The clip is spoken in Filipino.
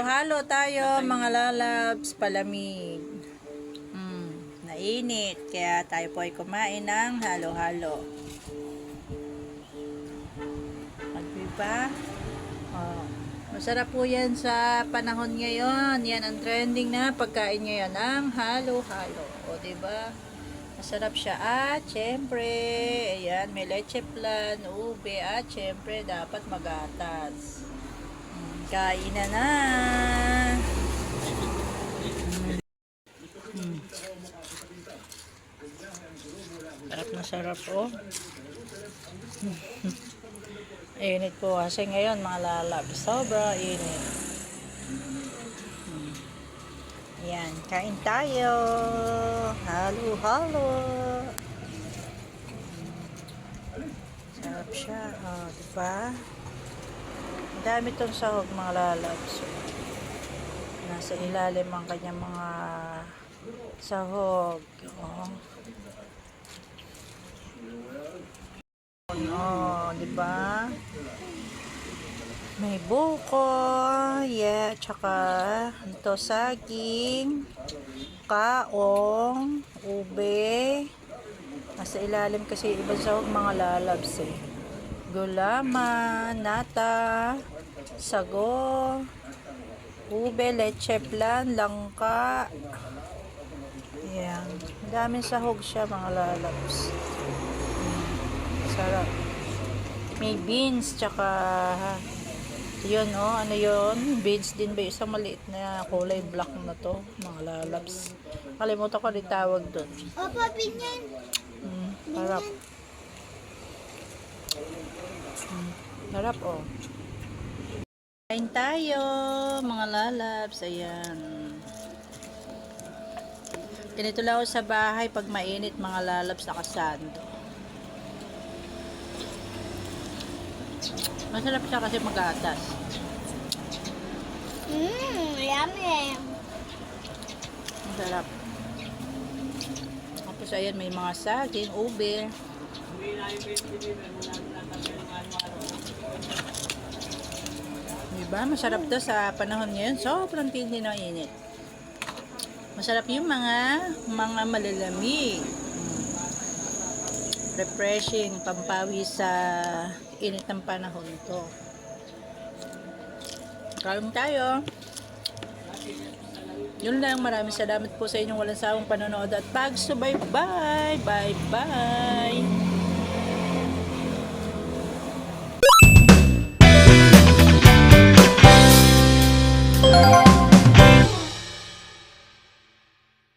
Halo-halo tayo mga lalabs, palamig. Nainit, kaya tayo po ay kumain ng halo-halo. Diba? Oh, masarap po yan sa panahon ngayon. Yan ang trending na pagkain ngayon, ang halo-halo. O diba? Masarap siya. At syempre, ayan, may leche flan, ube, at syempre dapat magatas. Kain na. Sarap na sarap oh. Init po kasi ngayon mga lalab. Sobra init. Ayan, kain tayo. Halo-halo. Sarap siya. Oh, diba? Dami itong sahog mga lalabs. Nasa ilalim ang kanyang mga sahog. Oh, diba? May buko, yeah, tsaka ito saging, kaong, ube. Nasa ilalim kasi ibang sahog mga lalabs eh. Gulaman, nata, sago, ube, leche flan, langka. Ayan. Daming sahog siya mga lalabs. Sarap. May beans, tsaka yun oh, ano yun? Beans din ba? Isang maliit na kulay black na to mga lalabs. Kalimutan ko rin tawag dun. Opo, binyan. Sarap. Sarap oh. Kain tayo mga lalabs. Ayan. Ganito lang ako sa bahay pag mainit mga lalabs, nakasando. Masarap siya kasi magatas. Yummy. Masarap. Tapos ayan, may mga saging, ube. Diba? Masarap to sa panahon ngayon. Sobrang tindi ng init. Masarap yung mga malalamig. Refreshing, pampawi sa init ng panahon to. Kain tayo. Yun lang, maraming salamat po sa inyong walang sawang panonood at pagsubaybay. Bye-bye.